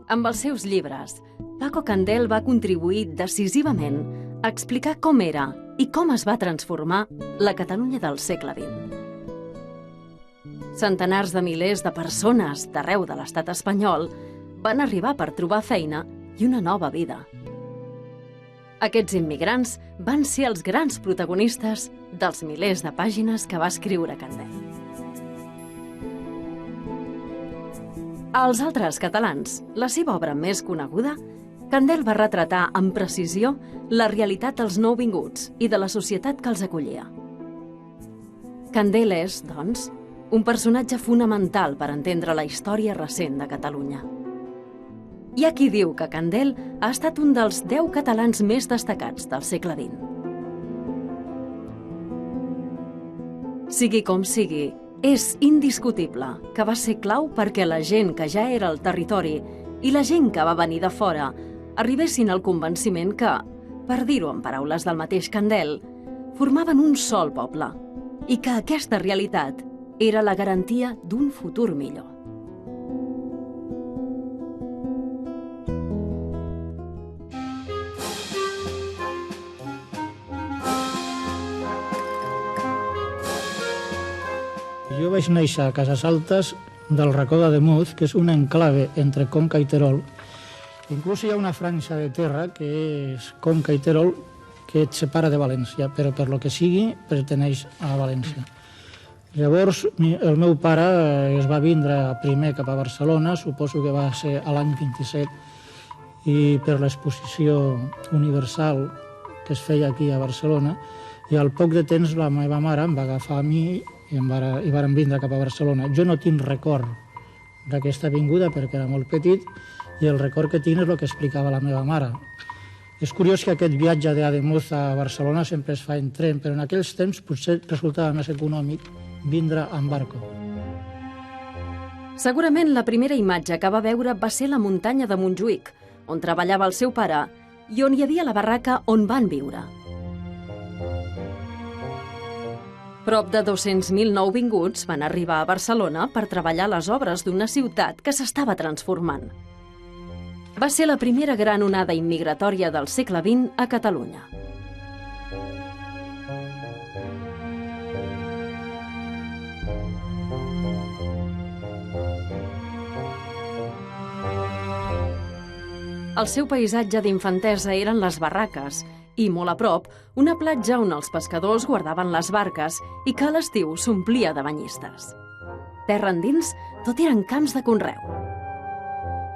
Amb els seus llibres, Paco Candel va contribuir decisivament a explicar com era i com es va transformar la Catalunya del segle XX. Centenars de milers de persones d'arreu de l'estat espanyol van arribar per trobar feina i una nova vida. Aquests immigrants van ser els grans protagonistes dels milers de pàgines que va escriure Candel. Als altres catalans, la seva obra més coneguda, Candel va retratar amb precisió la realitat dels nouvinguts i de la societat que els acollia. Candel és, doncs, un personatge fonamental per entendre la història recent de Catalunya. Hi ha qui diu que Candel ha estat un dels 10 catalans més destacats del segle XX. Sigui com sigui, és indiscutible que va ser clau perquè la gent que ja era al territori i la gent que va venir de fora arribessin al convenciment que, per dir-ho en paraules del mateix Candel, formaven un sol poble i que aquesta realitat era la garantia d'un futur millor. Jo vaig néixer a Cases Altes del Racó d'Ademuz, que és un enclave entre Conca i Terol. Inclús hi ha una franja de terra, que és Conca i Terol, que et separa de València, però per lo que sigui perteneix a València. Llavors, el meu pare es va vindre primer cap a Barcelona, suposo que va ser a l'any 27, i per l'exposició universal que es feia aquí a Barcelona, i al poc de temps la meva mare em va agafar a mi i vàrem vindre cap a Barcelona. Jo no tinc record d'aquesta vinguda perquè era molt petit i el record que tinc és el que explicava la meva mare. És curiós que aquest viatge d'Ademuz a Barcelona sempre es fa en tren, però en aquells temps potser resultava més econòmic vindre en barco. Segurament la primera imatge que va veure va ser la muntanya de Montjuïc, on treballava el seu pare i on hi havia la barraca on van viure. Prop de 200.000 nouvinguts van arribar a Barcelona per treballar a les obres d'una ciutat que s'estava transformant. Va ser la primera gran onada immigratòria del segle XX a Catalunya. El seu paisatge d'infantesa eren les barraques i, molt a prop, una platja on els pescadors guardaven les barques i que a l'estiu s'omplia de banyistes. Terra endins, tot eren camps de conreu.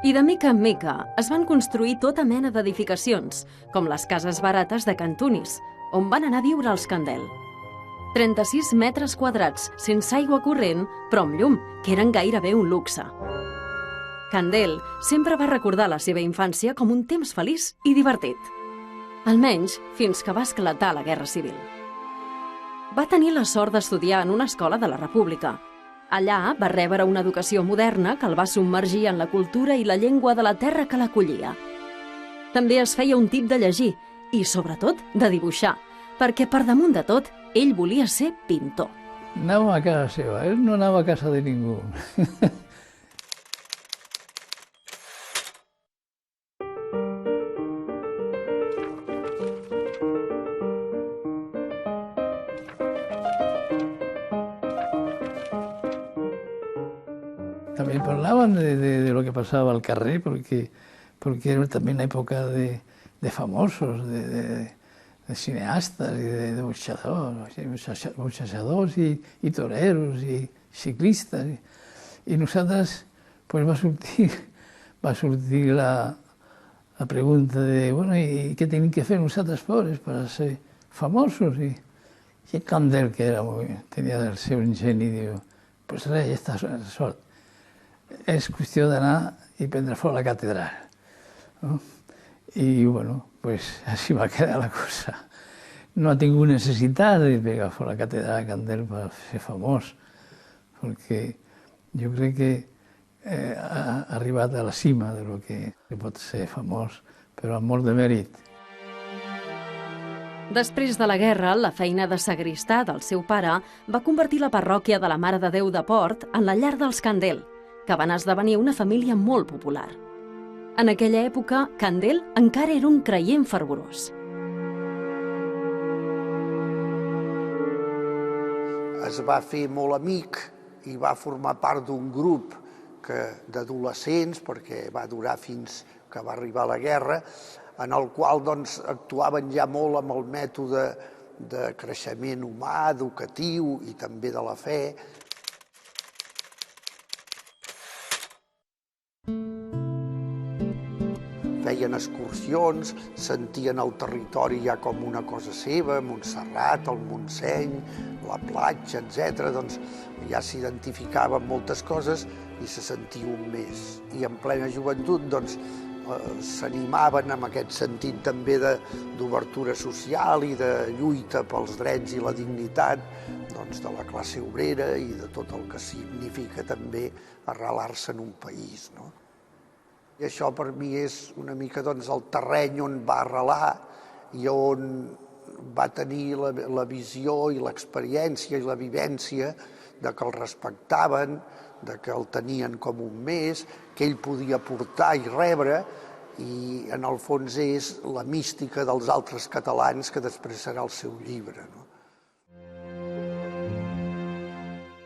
I de mica en mica es van construir tota mena d'edificacions, com les cases barates de Cantunis, on van anar a viure els Candel. 36 metres quadrats, sense aigua corrent, però amb llum, que eren gairebé un luxe. Candel sempre va recordar la seva infància com un temps feliç i divertit. Almenys fins que va esclatar la Guerra Civil. Va tenir la sort d'estudiar en una escola de la República. Allà va rebre una educació moderna que el va submergir en la cultura i la llengua de la terra que l'acollia. També es feia un tip de llegir i, sobretot, de dibuixar, perquè per damunt de tot, ell volia ser pintor. Anava a casa seva, ell no anava a casa de ningú. También parlaban de lo que pasaba al carrer, porque era también una época de famosos, de cineastas y de boxejadors y toreros y ciclistas. Y nosaltres pues, va sortir la pregunta de, bueno, ¿y qué tenim que fer nosaltres pobres para ser famosos? I Candel, que era tenia el seu ingeni, diu, pues res, ja està sort. És qüestió d'anar i prendre fora la catedral. No? I, bueno, pues així va quedar la cosa. No ha tingut necessitat de pegar fora la catedral Candel per ser famós, perquè jo crec que ha arribat a la cima de lo que pot ser famós, però amb molt de mèrit. Després de la guerra, la feina de sagristà del seu pare va convertir la parròquia de la Mare de Déu de Port en la llar dels Candel, que van esdevenir una família molt popular. En aquella època, Candel encara era un creient fervorós. Es va fer molt amic i va formar part d'un grup d'adolescents, perquè va durar fins que va arribar la guerra, en el qual actuaven ja molt amb el mètode de creixement humà, educatiu i també de la fe. Feien excursions, sentien el territori ja com una cosa seva, Montserrat, el Montseny, la platja, etc. Doncs ja s'identificava amb moltes coses i se sentia un més. I en plena joventut s'animaven amb aquest sentit també d'obertura social i de lluita pels drets i la dignitat de la classe obrera i de tot el que significa també arrelar-se en un país. I això per mi és una mica el terreny on va arrelar i on va tenir la visió i l'experiència i la vivència de que el respectaven, de que el tenien com un més, que ell podia portar i rebre, i en el fons és la mística dels altres catalans que després serà el seu llibre.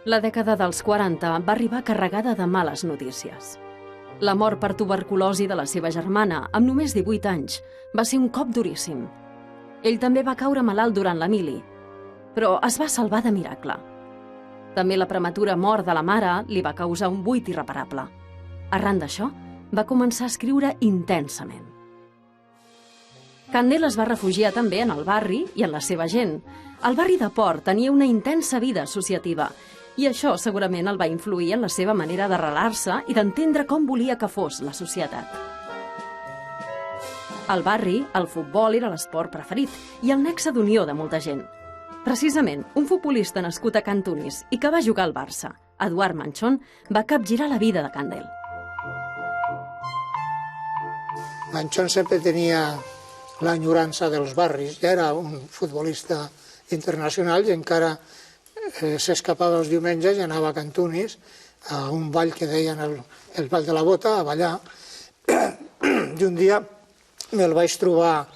La dècada dels 40 va arribar carregada de males notícies. La mort per tuberculosi de la seva germana, amb només 18 anys, va ser un cop duríssim. Ell també va caure malalt durant la mili, però es va salvar de miracle. També la prematura mort de la mare li va causar un buit irreparable. Arran d'això, va començar a escriure intensament. Candel es va refugiar també en el barri i en la seva gent. El barri de Port tenia una intensa vida associativa i això segurament el va influir en la seva manera d'arrelar-se i d'entendre com volia que fos la societat. Al barri, el futbol era l'esport preferit i el nexe d'unió de molta gent. Precisament, un futbolista nascut a Cantunis i que va jugar al Barça, Eduard Manchón, va capgirar la vida de Candel. Manchón sempre tenia l'enyorança dels barris, ja era un futbolista internacional i encara s'escapava els diumenges i anava a Cantunis, a un ball que deien el ball de la bota, a ballar. I un dia me'l vaig trobar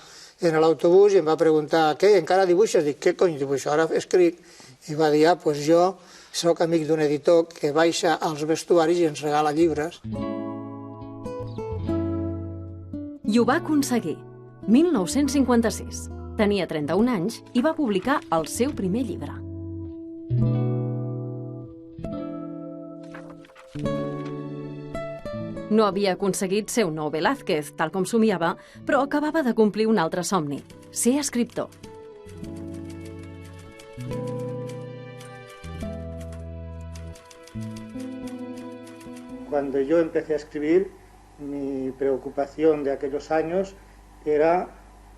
en l'autobús i em va preguntar què, encara dibuixes? Dic, què cony dibuixo? Ara escric. I va dir, doncs jo soc amic d'un editor que baixa als vestuaris i ens regala llibres. I ho va aconseguir. 1956. Tenia 31 anys i va publicar el seu primer llibre. No havia aconseguit ser un nou Velázquez, tal com somiava, però acabava de complir un altre somni, ser escriptor. Cuando yo empecé a escribir, mi preocupación de aquellos años era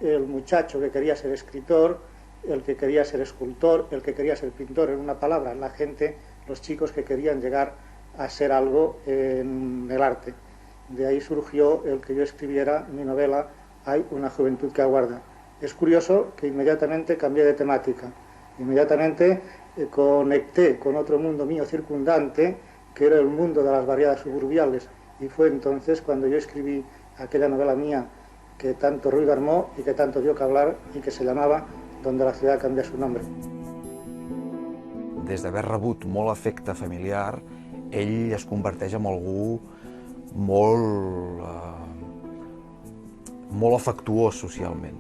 el muchacho que quería ser escritor, el que quería ser escultor, el que quería ser pintor, en una palabra, la gente, los chicos que querían llegar a ser algo en el arte. De ahí surgió el que yo escribiera mi novela Hay una juventud que aguarda. Es curioso que inmediatamente cambié de temática, inmediatamente conecté con otro mundo mío circundante, que era el mundo de las barriadas suburbiales, y fue entonces cuando yo escribí aquella novela mía que tanto ruido armó y que tanto dio que hablar y que se llamava Donde la ciudad cambia su nombre. Des d'haver rebut molt afecte familiar, ell es converteix en algú molt afectuós socialment.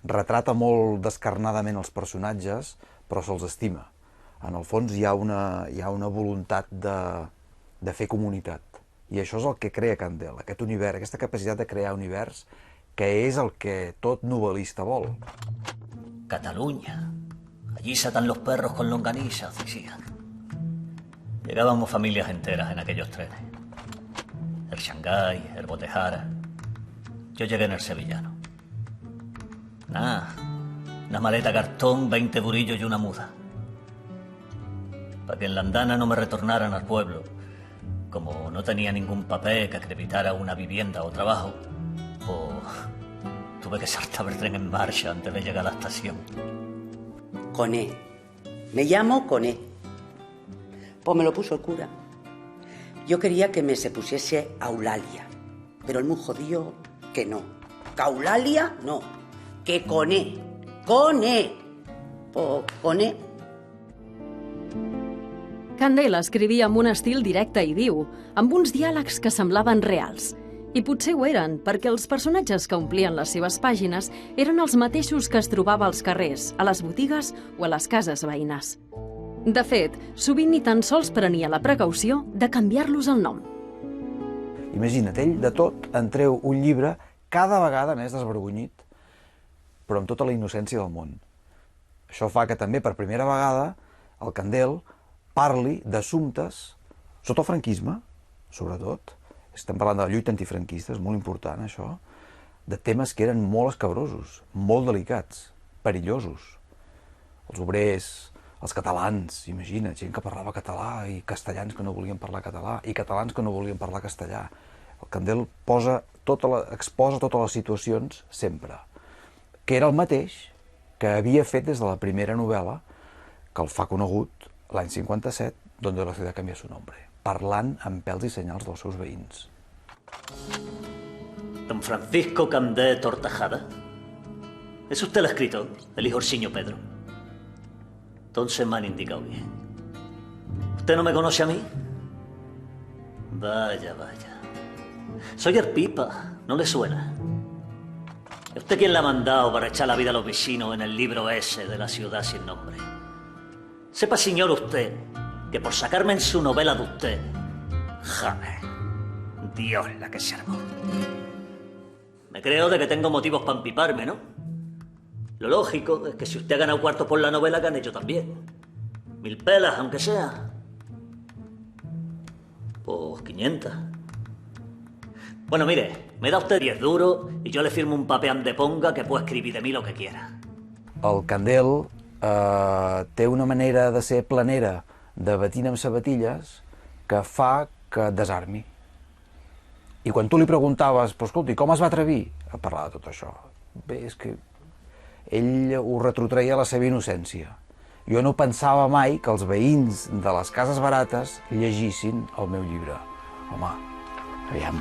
Retrata molt descarnadament els personatges, però se'ls estima. En el fons hi ha una voluntat de fer comunitat. I això és el que crea Candel, aquest univers, aquesta capacitat de crear univers, que és el que tot novel·lista vol. Cataluña. Allí se atan los perros con longanizas, decían. Llegábamos familias enteras en aquellos trenes. El Shanghái, el Botejara. Yo llegué en el Sevillano. Una maleta cartón, 20 durillos y una muda. Para que en la andana no me retornaran al pueblo. Como no tenía ningún papel que acreditara una vivienda o trabajo, pues tuve que saltar el tren en marcha antes de llegar a la estación. Coné. Me llamo Coné. Pues me lo puso el cura. Yo quería que me se pusiese Eulalia, pero él muy jodido que no. Que Eulalia no, que con E. Pues con E. Candel escrivia amb un estil directe i viu, amb uns diàlegs que semblaven reals. I potser ho eren, perquè els personatges que omplien les seves pàgines eren els mateixos que es trobava als carrers, a les botigues o a les cases veïnes. De fet, sovint ni tan sols prenia la precaució de canviar-los el nom. Imagina't, ell de tot en treu un llibre cada vegada més desvergonyit, però amb tota la innocència del món. Això fa que també per primera vegada el Candel parli d'assumptes sota el franquisme, sobretot. Estem parlant de la lluita antifranquista, és molt important això, de temes que eren molt escabrosos, molt delicats, perillosos. Els obrers, els catalans, imagina, gent que parlava català i castellans que no volien parlar català i catalans que no volien parlar castellà. El Candel exposa totes les situacions sempre, que era el mateix que havia fet des de la primera novel·la, que el fa conegut l'any 57, Donde la ciudad cambia su nombre, parlant amb pèls i senyals dels seus veïns. Don Francisco Candé Tortajada. ¿Es usted el escritor, el hijo Orsiño Pedro? Entonces me han indicado bien. ¿Usted no me conoce a mí? Vaya, vaya. Soy el Pipa, ¿no le suena? ¿Y usted quién le ha mandado para echar la vida a los vecinos en el libro ese de la ciudad sin nombre? Sepa, señor, usted, que por sacarme en su novela de usted, jamás, Dios la que se armó. Me creo de que tengo motivos para empiparme, ¿no? Lo lógico es que si usted ha ganado cuartos por la novela, gane yo también. 1000 pelas, aunque sea. Pues 500. Bueno, mire, me da usted 10 duros y yo le firmo un papeán de ponga que puede escribir de mí lo que quiera. El Candel té una manera de ser planera, de batint amb sabatilles, que fa que et desarmi. I quan tu li preguntaves, però escolti, com es va atrevir a parlar de tot això? Bé, és que ell ho retrotreia a la seva innocència. Jo no pensava mai que els veïns de les cases barates llegissin el meu llibre. Home, aviam.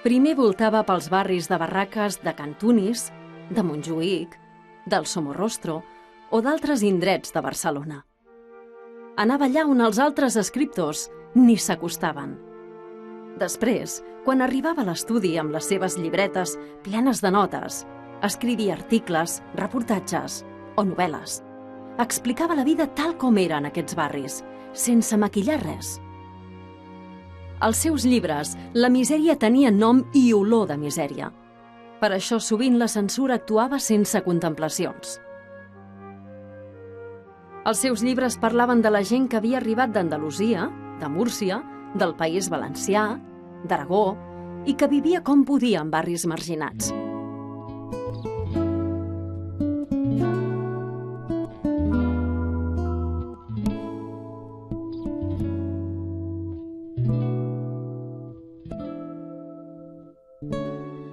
Primer voltava pels barris de barraques de Cantunis, de Montjuïc, del Somorrostro o d'altres indrets de Barcelona. Anava allà on els altres escriptors ni s'acostaven. Després, quan arribava a l'estudi amb les seves llibretes plenes de notes, escrivia articles, reportatges o novel·les. Explicava la vida tal com era en aquests barris, sense maquillar res. Als seus llibres, la misèria tenia nom i olor de misèria. Per això sovint la censura actuava sense contemplacions. Els seus llibres parlaven de la gent que havia arribat d'Andalusia, de Múrcia, del País Valencià, d'Aragó, i que vivia com podia en barris marginats.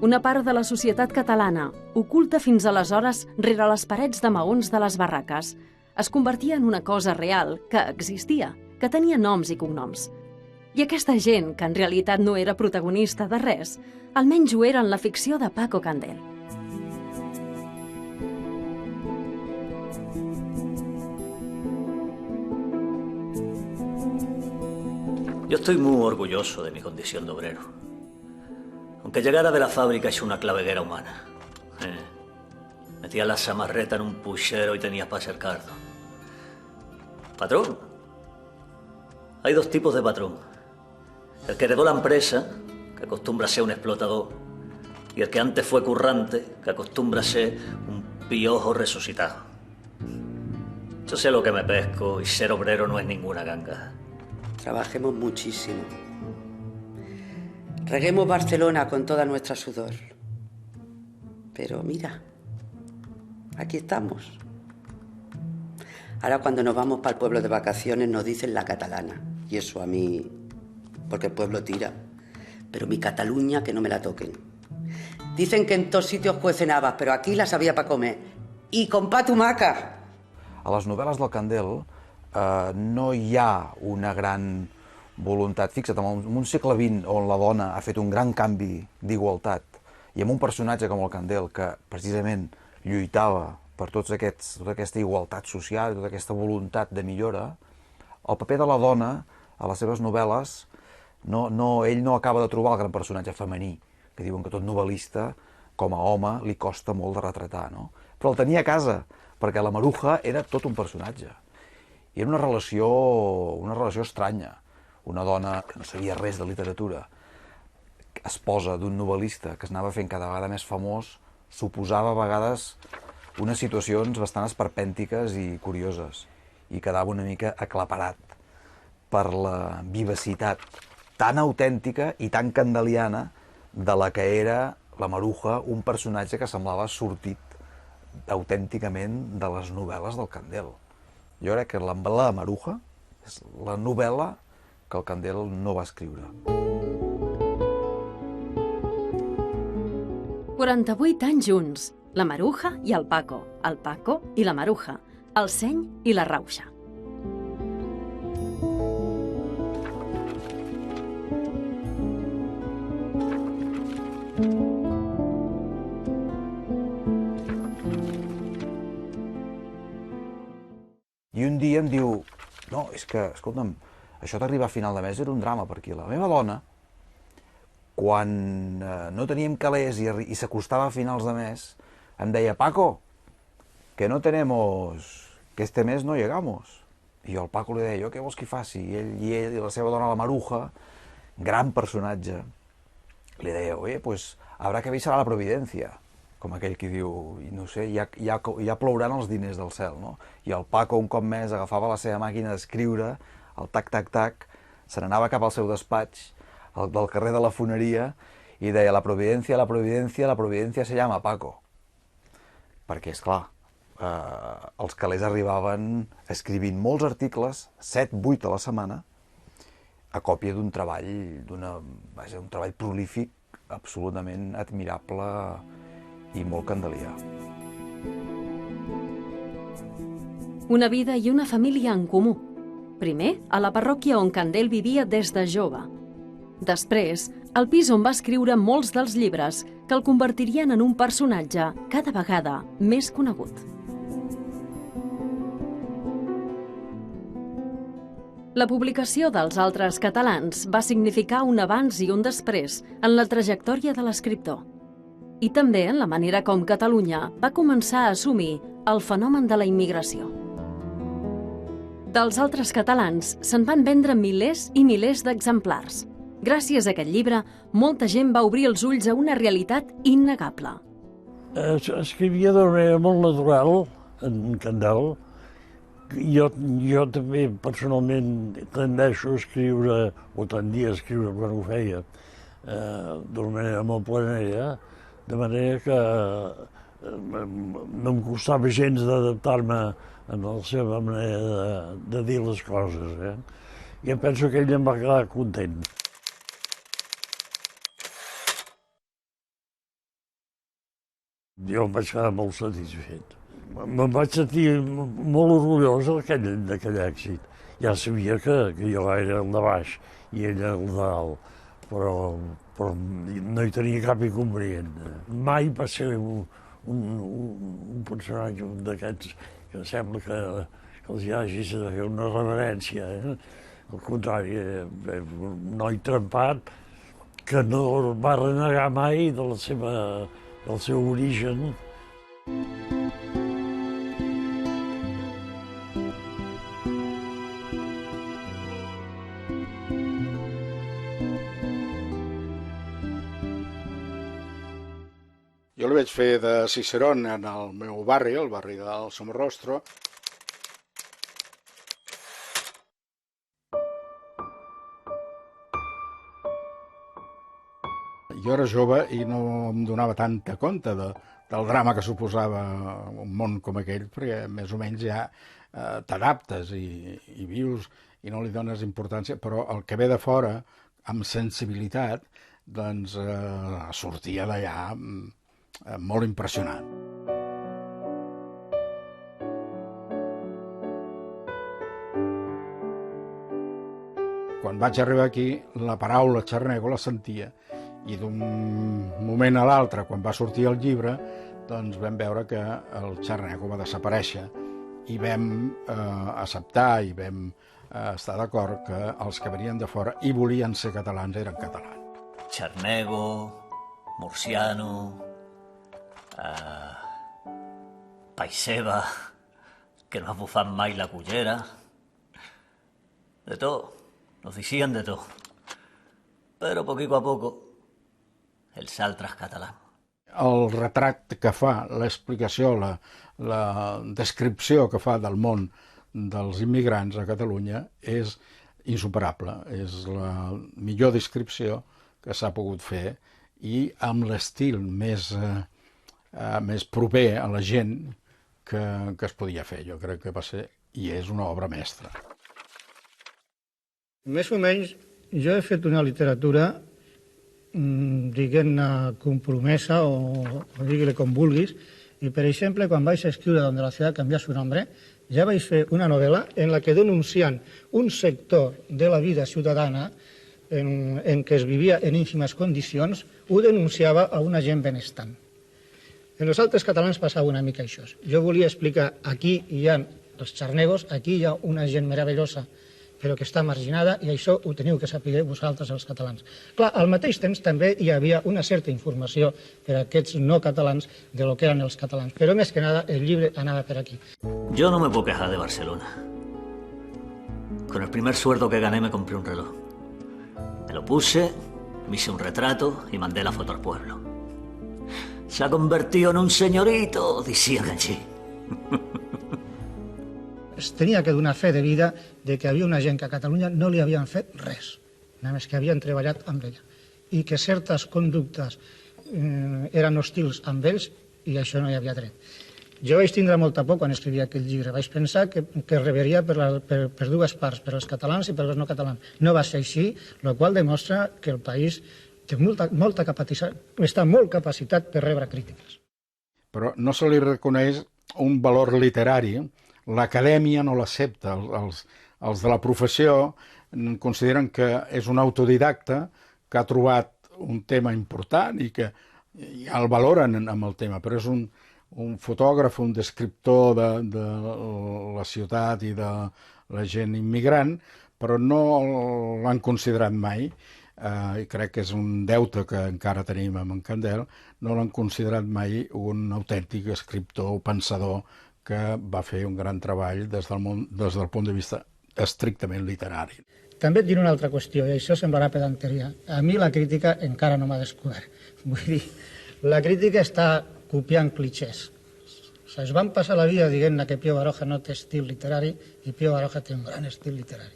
Una part de la societat catalana, oculta fins aleshores rere les parets de maons de les barraques, es convertia en una cosa real, que existia, que tenia noms i cognoms. I aquesta gent, que en realitat no era protagonista de res, almenys ho era en la ficció de Paco Candel. Yo estoy muy orgulloso de mi condición de obrero. Aunque llegara de la fábrica hecho una claveguera humana. Metía la samarreta en un puchero y tenía para hacer cardo. Patrón. Hay dos tipos de patrón. El que heredó la empresa, que acostumbra a ser un explotador, y el que antes fue currante, que acostumbra a ser un piojo resucitado. Yo sé lo que me pesco y ser obrero no es ninguna ganga. Trabajemos muchísimo. Reguemos Barcelona con toda nuestra sudor. Pero mira, aquí estamos. Ahora cuando nos vamos para el pueblo de vacaciones nos dicen la catalana. Y eso a mí, porque el pueblo tira. Pero mi Cataluña que no me la toquen. Dicen que en todos sitios cuecen habas, pero aquí las había para comer. I con pa tumaca. A les novel·les del Candel no hi ha una gran voluntat. Fixa't, en un segle XX on la dona ha fet un gran canvi d'igualtat i amb un personatge com el Candel que precisament lluitava per tota aquesta igualtat social, tota aquesta voluntat de millora, el paper de la dona a les seves novel·les, ell no acaba de trobar el gran personatge femení, que diuen que tot novel·lista, com a home, li costa molt de retratar, no? Però el tenia a casa, perquè la Maruja era tot un personatge. I era una relació estranya. Una dona que no sabia res de literatura, esposa d'un novel·lista que es anava fent cada vegada més famós, suposava a vegades unes situacions bastant esperpèntiques i curioses, i quedava una mica aclaparat per la vivacitat tan autèntica i tan candeliana de la que era la Maruja, un personatge que semblava sortit autènticament de les novel·les del Candel. Jo crec que la Maruja és la novel·la que el Candel no va escriure. 48 anys junts, la Maruja i el Paco i la Maruja, el Seny i la Rauxa. I un dia em diu, no, és que, escolta'm, això d'arribar a final de mes era un drama, perquè la meva dona, quan no teníem calés i s'acostava a finals de mes, em deia, Paco, que no tenemos, que este mes no llegamos. I jo al Paco li deia, jo què vols que hi faci? I ell i la seva dona, la Maruja, gran personatge, li deia, oye, pues habrá que avisar a la Providencia, com aquell que diu, no sé, ja plouran els diners del cel, no? I el Paco un cop més agafava la seva màquina d'escriure, el tac-tac-tac, se n'anava cap al seu despatx, del carrer de la Foneria, i deia, la Providencia se llama Paco. Perquè, esclar, els calés arribaven escrivint molts articles, 7-8 a la setmana, a còpia d'un treball, un treball prolífic, absolutament admirable i molt candelià. Una vida i una família en comú. Primer, a la parròquia on Candel vivia des de jove. Després, al pis on va escriure molts dels llibres que el convertirien en un personatge cada vegada més conegut. La publicació dels Altres catalans va significar un abans i un després en la trajectòria de l'escriptor. I també en la manera com Catalunya va començar a assumir el fenomen de la immigració. Dels Altres catalans se'n van vendre milers i milers d'exemplars. Gràcies a aquest llibre, molta gent va obrir els ulls a una realitat innegable. Escrivia d'una manera molt natural, en Candel. Jo també, personalment, tendeixo a escriure, o tendia a escriure quan ho feia, d'una manera molt planera, de manera que no em costava gens d'adaptar-me a la seva manera de dir les coses. I em penso que ell em va quedar content. Jo em vaig quedar molt satisfet. Me'n vaig sentir molt orgullós d'aquell èxit. Ja sabia que jo era el de baix i ell el de dalt, però no hi tenia cap inconvenient. Mai va ser un personatge d'aquests que sembla que els hi hagi de fer una reverència. Al contrari, un noi trempat que no va renegar mai del seu origen. Jo el vaig fer de Cicerón en el meu barri, el barri del Somorrostro. Jo era jove i no em donava tanta compte de del drama que suposava un món com aquell, perquè més o menys ja t'adaptes i vius i no li dones importància, però el que ve de fora, amb sensibilitat, doncs sortia d'allà molt impressionant. Quan vaig arribar aquí, la paraula xarnego la sentia, i d'un moment a l'altre, quan va sortir el llibre, doncs vam veure que el xarnego va desaparèixer i vam acceptar i vam estar d'acord que els que venien de fora i volien ser catalans eren catalans. Xarnego, murciano, paiseba, que no ha bufat mai la cullera, de tot. Nos decían de todo, pero poquito a poco el saltras catalán. El retrat que fa, l'explicació, la descripció que fa del món dels immigrants a Catalunya és insuperable. És la millor descripció que s'ha pogut fer i amb l'estil més proper a la gent que es podia fer. Jo crec que va ser i és una obra mestra. Més o menys, jo he fet una literatura, diguem-ne, compromesa o digue-li com vulguis, i, per exemple, quan vaig escriure Donde la ciudad cambia su nombre, ja vaig fer una novel·la en la que, denunciant un sector de la vida ciutadana en què es vivia en ínfimes condicions, ho denunciava a una gent benestant. En els altres catalans passava una mica això. Jo volia explicar, aquí hi ha els xarnegos, aquí hi ha una gent meravellosa, però que està marginada, i això ho teniu que saber vosaltres, els catalans. Clar, al mateix temps també hi havia una certa informació per a aquests no catalans de lo que eren els catalans, però més que nada el llibre anava per aquí. Yo no me puedo quejar de Barcelona. Con el primer sueldo que gané me compré un reloj. Me lo puse, me hice un retrato y mandé la foto al pueblo. Se ha convertido en un señorito, decían allí. Es tenia que donar fe de vida de que havia una gent que a Catalunya no li havien fet res, només que havien treballat amb ella, i que certes conductes eren hostils amb ells i això no hi havia dret. Jo vaig tindre molta por quan escrivia aquell llibre. Vaig pensar que reveria per dues parts, per als catalans i per als no catalans. No va ser així, el qual demostra que el país té molta capacitat, està molt capacitat per rebre crítiques. Però no se li reconeix un valor literari. L'acadèmia no l'accepta. Els de la professió consideren que és un autodidacta que ha trobat un tema important i que ja el valoren amb el tema, però és un fotògraf, un descriptor de la ciutat i de la gent immigrant, però no l'han considerat mai, i crec que és un deute que encara tenim amb en Candel, no l'han considerat mai un autèntic escriptor o pensador que va fer un gran treball des del punt de vista estrictament literari. També et diré una altra qüestió, i això semblarà pedanteria. A mi la crítica encara no m'ha descobert. Vull dir, la crítica està copiant clichés. Es van passar la vida dient que Pío Baroja no té estil literari i Pío Baroja té un gran estil literari.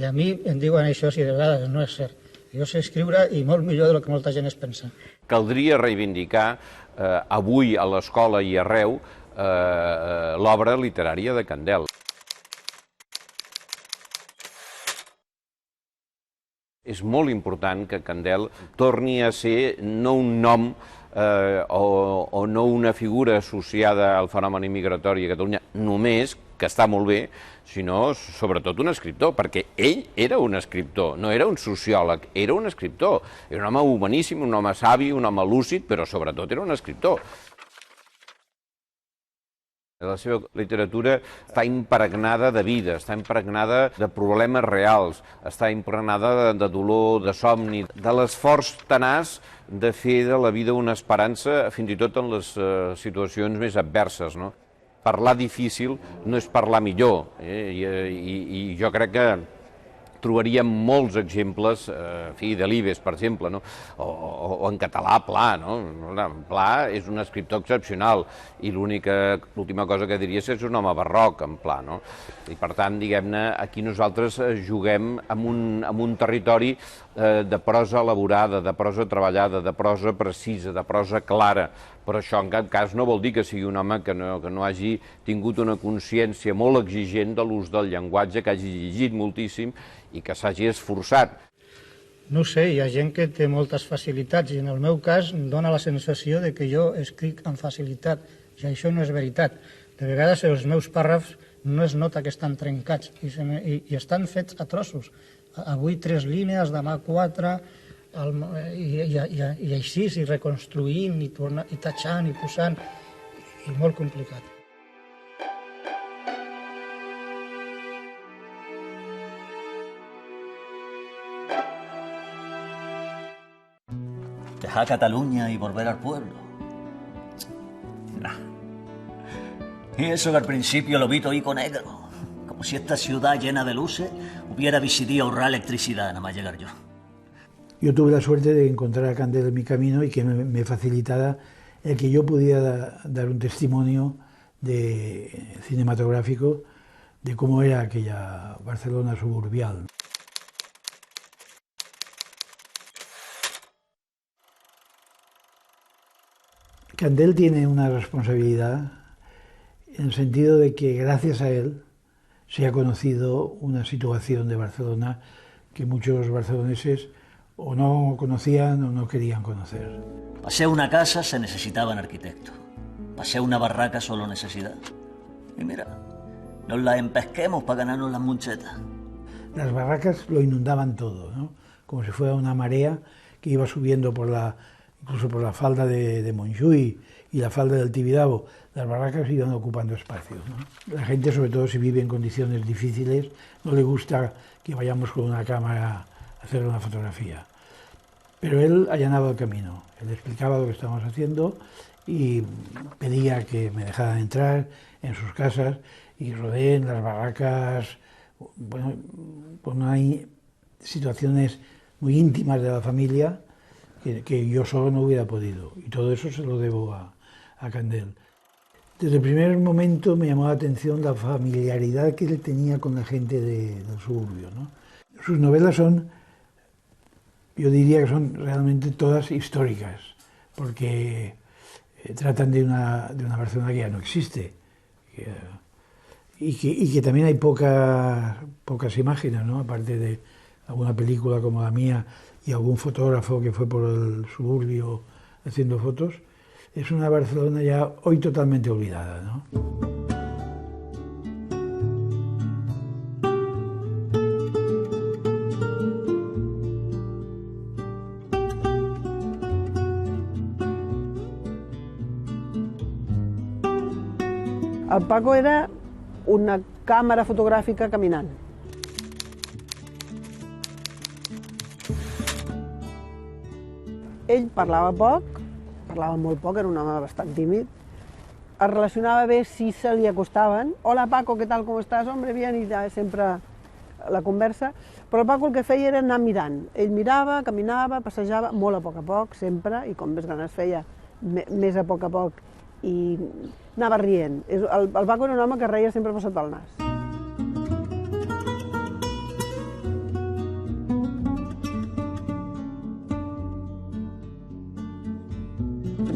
I a mi em diuen això si de vegades no és cert. Jo sé escriure i molt millor del que molta gent es pensa. Caldria reivindicar avui a l'escola i arreu l'obra literària de Candel. És molt important que Candel torni a ser no un nom o no una figura associada al fenomen immigratori a Catalunya només, que està molt bé, sinó sobretot un escriptor, perquè ell era un escriptor, no era un sociòleg, era un escriptor. Era un home humaníssim, un home savi, un home lúcid, però sobretot era un escriptor. La seva literatura està impregnada de vida, està impregnada de problemes reals, està impregnada de dolor, de somni, de l'esforç tenaç de fer de la vida una esperança, fins i tot en les situacions més adverses, no? Parlar difícil no és parlar millor, i jo crec que trobaríem molts exemples, Delibes, per exemple, o en català Pla. Pla és un escriptor excepcional i l'última cosa que diria és un home barroc, en Pla. I per tant, diguem-ne, aquí nosaltres juguem amb un territori de prosa elaborada, de prosa treballada, de prosa precisa, de prosa clara, Però això en cap cas no vol dir que sigui un home que no hagi tingut una consciència molt exigent de l'ús del llenguatge, que hagi llegit moltíssim i que s'hagi esforçat. No ho sé, hi ha gent que té moltes facilitats i en el meu cas em dóna la sensació de que jo escric amb facilitat i això no és veritat. De vegades els meus pàrrafs no es nota que estan trencats i estan fets a trossos. Avui 3 línies, demà 4, i així, i reconstruint, i tatxant, i posant, i molt complicat. ¿Dejar Cataluña y volver al pueblo? Nah. Y eso que al principio lo vi todo negro, como si esta ciudad llena de luces hubiera decidido ahorrar electricidad nada más llegar yo. Yo tuve la suerte de encontrar a Candel en mi camino y que me facilitara el que yo pudiera dar un testimonio cinematográfico de cómo era aquella Barcelona suburbial. Candel tiene una responsabilidad en el sentido de que gracias a él se ha conocido una situación de Barcelona que muchos barceloneses o no conocían o no querían conocer. Para ser una casa se necesitaban arquitectos, para ser una barraca solo necesidad. Y mira, nos la empesquemos para ganarnos las munchetas. Las barracas lo inundaban todo, ¿no? Como si fuera una marea que iba subiendo incluso por la falda de Montjuïc y la falda del Tibidabo. Las barracas iban ocupando espacios, ¿no? La gente, sobre todo si vive en condiciones difíciles, no le gusta que vayamos con una cámara a hacer una fotografía. Pero él allanaba el camino, él explicaba lo que estábamos haciendo y pedía que me dejaran entrar en sus casas y rodé en las barracas. Bueno, pues no hay situaciones muy íntimas de la familia que yo solo no hubiera podido, y todo eso se lo debo a Candel. Desde el primer momento me llamó la atención la familiaridad que él tenía con la gente del suburbio, ¿no? Sus novelas yo diría que son realmente todas históricas, porque tratan de una Barcelona que ya no existe, y que también hay pocas imágenes, ¿no? Aparte de alguna película como la mía y algún fotógrafo que fue por el suburbio haciendo fotos. Es una Barcelona ya hoy totalmente olvidada, ¿no? El Paco era una càmera fotogràfica caminant. Ell parlava molt poc, era un home bastant tímid. Es relacionava bé si se li acostaven. Hola Paco, què tal, com estàs? Hombre, bien, i sempre la conversa. Però el Paco el que feia era anar mirant. Ell mirava, caminava, passejava, molt a poc, sempre, i com més gran es feia, més a poc, i anava rient. El Paco era un home que reia sempre per sota el nas.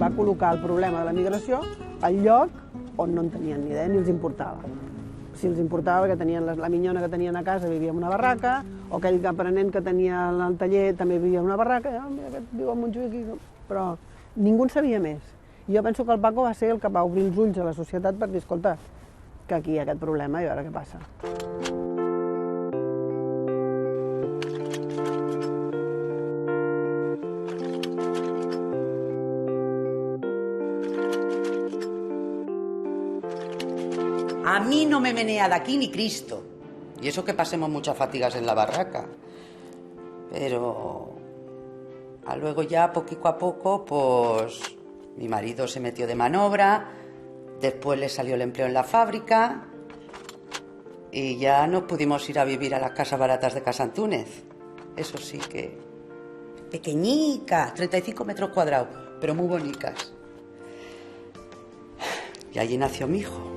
Va col·locar el problema de la migració al lloc on no en tenien ni idea ni els importava. Si els importava que tenien la minyona que tenien a casa vivia en una barraca, o aquell aprenent que tenia al taller també vivia en una barraca, mira, aquest viu a Montjuïc aquí, però ningú en sabia més. I jo penso que el Paco va ser el que va obrir els ulls a la societat per dir, escolta, que aquí hi ha aquest problema i a veure què passa. A mí no me menea de aquí ni Cristo. Y eso que pasemos muchas fatigas en la barraca. Pero luego ya, poquito a poco, pues mi marido se metió de manobra, después le salió el empleo en la fábrica y ya nos pudimos ir a vivir a las casas baratas de Casa Antúnez. Eso sí que... pequeñicas, 35 metros cuadrados, pero muy bonitas. Y allí nació mi hijo.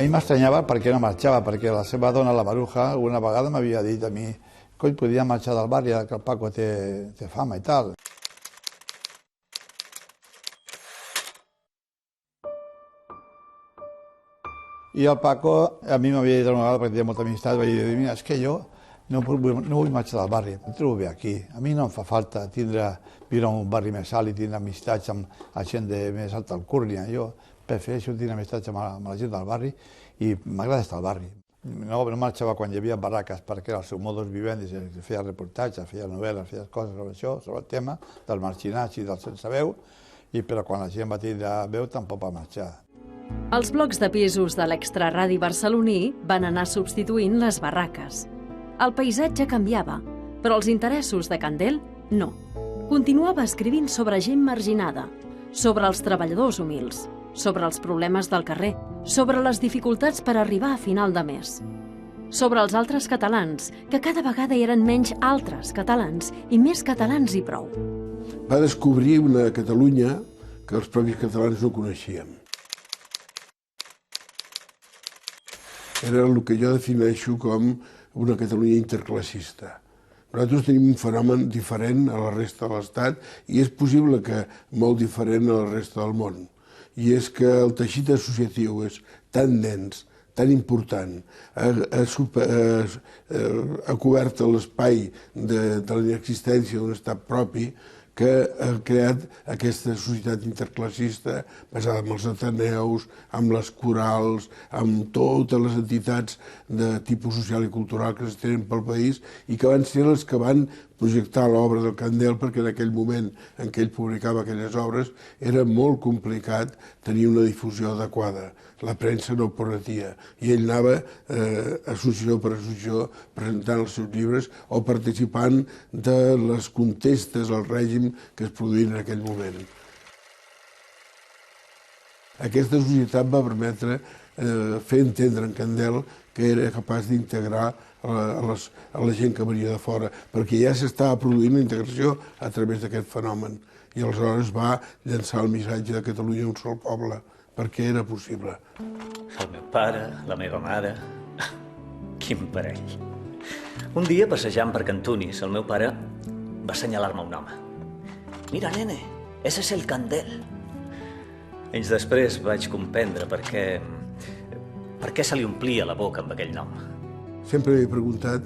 mi m'estranyava per què no marxava, perquè la seva dona, la Maruja, una vegada m'havia dit a mi coi, podria marxar del barri, que el Paco té fama i tal. I el Paco a mi m'havia dit una vegada, perquè tenia molta amistat, vaig dir, mira, és que jo no vull marxar del barri, em trobo bé aquí. A mi no em fa falta viure en un barri més alt i tindre amistats amb gent de més alta alcúrnia. Jo prefereixo tenir amistats amb la gent del barri i m'agrada estar al barri. No marxava quan hi havia barraques perquè era el seu modus vivendi, feia reportatges, feia novel·les, feia coses sobre això, sobre el tema del marginats i del sense veu, però quan la gent va tindre veu tampoc va marxar. Els blocs de pisos de l'extraradi barceloní van anar substituint les barraques. El paisatge canviava, però els interessos de Candel no. Continuava escrivint sobre gent marginada, sobre els treballadors humils, sobre els problemes del carrer, sobre les dificultats per arribar a final de mes, sobre els altres catalans, que cada vegada eren menys altres catalans i més catalans i prou. Va descobrir una Catalunya que els propis catalans no coneixíem. Era el que jo defineixo com una Catalunya interclassista. Nosaltres tenim un fenomen diferent a la resta de l'Estat i és possible que molt diferent a la resta del món. I és que el teixit associatiu és tan dens, tan important, ha cobert l'espai de la inexistència d'un estat propi, que ha creat aquesta societat interclassista basada en els ateneus, amb les corals, amb totes les entitats de tipus social i cultural que es tenen pel país i que van ser les que van projectar l'obra del Candel, perquè en aquell moment en què ell publicava aquelles obres era molt complicat tenir una difusió adequada. La premsa no el permetia i ell anava associació per associació presentant els seus llibres o participant de les contestes al règim que es produïen en aquell moment. Aquesta societat va permetre fer entendre en Candel que era capaç d'integrar a la gent que venia de fora, perquè ja s'estava produint la integració a través d'aquest fenomen. I aleshores va llançar el missatge de Catalunya un sol poble, perquè era possible. El meu pare, la meva mare... Quin parell. Un dia, passejant per Cantunis, el meu pare va assenyalar-me un home. Mira, nene, ese es el Candel. Anys després vaig comprendre per què se li omplia la boca amb aquell nom. Sempre m'he preguntat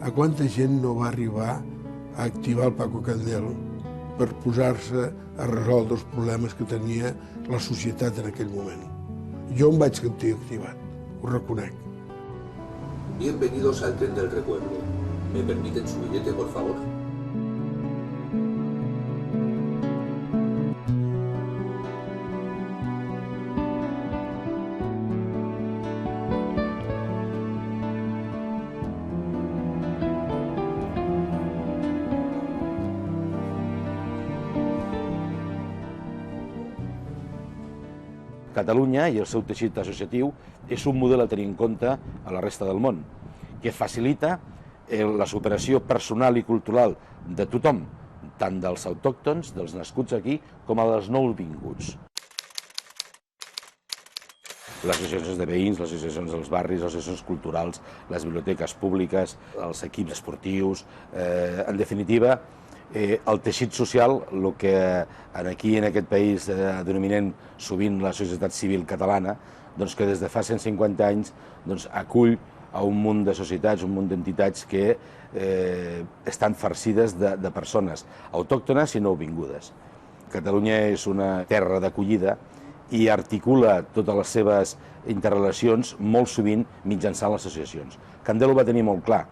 a quanta gent no va arribar a activar el Paco Candel per posar-se a resoldre els problemes que tenia la societat en aquell moment. Jo em vaig sentir activat, ho reconec. Bienvenidos al tren del recuerdo. ¿Me permiten su billete, por favor? Catalunya i el seu teixit associatiu és un model a tenir en compte a la resta del món, que facilita la superació personal i cultural de tothom, tant dels autòctons, dels nascuts aquí, com dels nouvinguts. Les associacions de veïns, les associacions dels barris, les associacions culturals, les biblioteques públiques, els equips esportius, en definitiva, el teixit social, el que aquí en aquest país denominem sovint la societat civil catalana, que des de fa 150 anys acull a un munt de societats, un munt d'entitats que estan farcides de persones autòctones i nouvingudes. Catalunya és una terra d'acollida i articula totes les seves interrelacions molt sovint mitjançant les associacions. Candel ho va tenir molt clar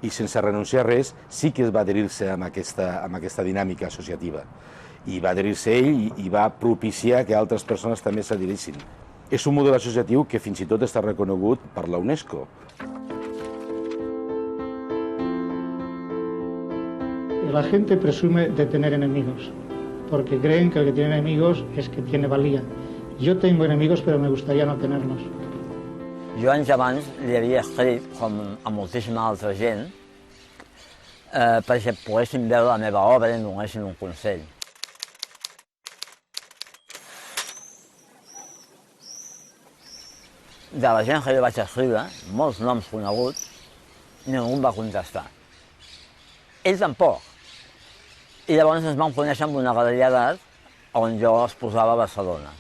i sense renunciar a res sí que es va adherir-se amb aquesta dinàmica associativa. I va adherir-se ell i va propiciar que altres persones també s'adherissin. És un model associatiu que fins i tot està reconegut per la UNESCO. La gente presume de tener enemigos, porque creen que el que tiene enemigos es que tiene valía. Yo tengo enemigos, pero me gustaría no tenerlos. Jo anys abans li havia escrit, com a moltíssima altra gent, perquè poguessin veure la meva obra i em donessin un consell. de la gent que jo vaig escriure, molts noms coneguts, ningú em va contestar. Ell tampoc. I llavors ens vam conèixer amb una galeria d'art on jo exposava a Barcelona.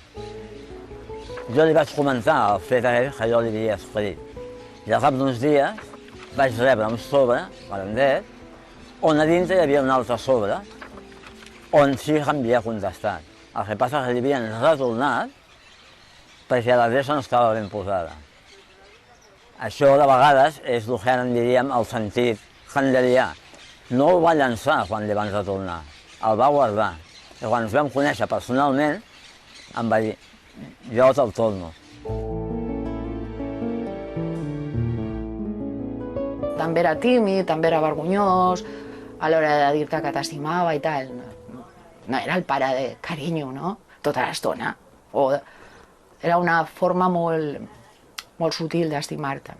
Jo li vaig comentar al fet a ell que jo li havia escrit. I al cap d'uns dies vaig rebre un sobre, grandet, on a dintre hi havia un altre sobre, on sí que m'havia contestat. El que passa és que li havien retornat perquè l'adreça no estava ben posada. Això, de vegades, és el que ara en diríem el sentit handelià. No el va llançar quan li van retornar, el va guardar. I quan ens vam conèixer personalment, em va dir, jo te'l torno. També era tímid, també era vergonyós, a l'hora de dir-te que t'estimava i tal. No era el pare de carinyo, no? Tota l'estona. Era una forma molt sutil d'estimar-te.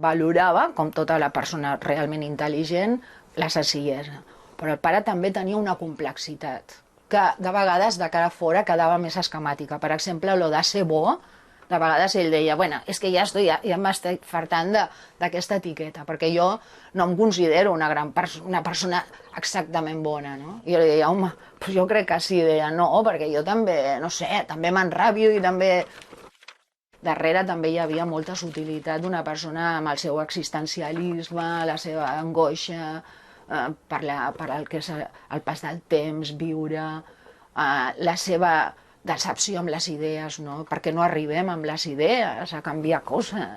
Valorava, com tota la persona realment intel·ligent, la senzillesa. Però el pare també tenia una complexitat, que de vegades de cara a fora quedava més esquemàtica. Per exemple, lo de ser bo, de vegades ell deia, bueno, és que ja m'estic fartant d'aquesta etiqueta, perquè jo no em considero una persona exactament bona, no? I jo li deia, home, doncs jo crec que sí, deia, no, perquè jo també, no sé, també m'enrabio i també... Darrere també hi havia molta sutilitat d'una persona amb el seu existencialisme, la seva angoixa, per el que és el pas del temps, viure, la seva decepció amb les idees, no? Perquè no arribem amb les idees a canviar coses.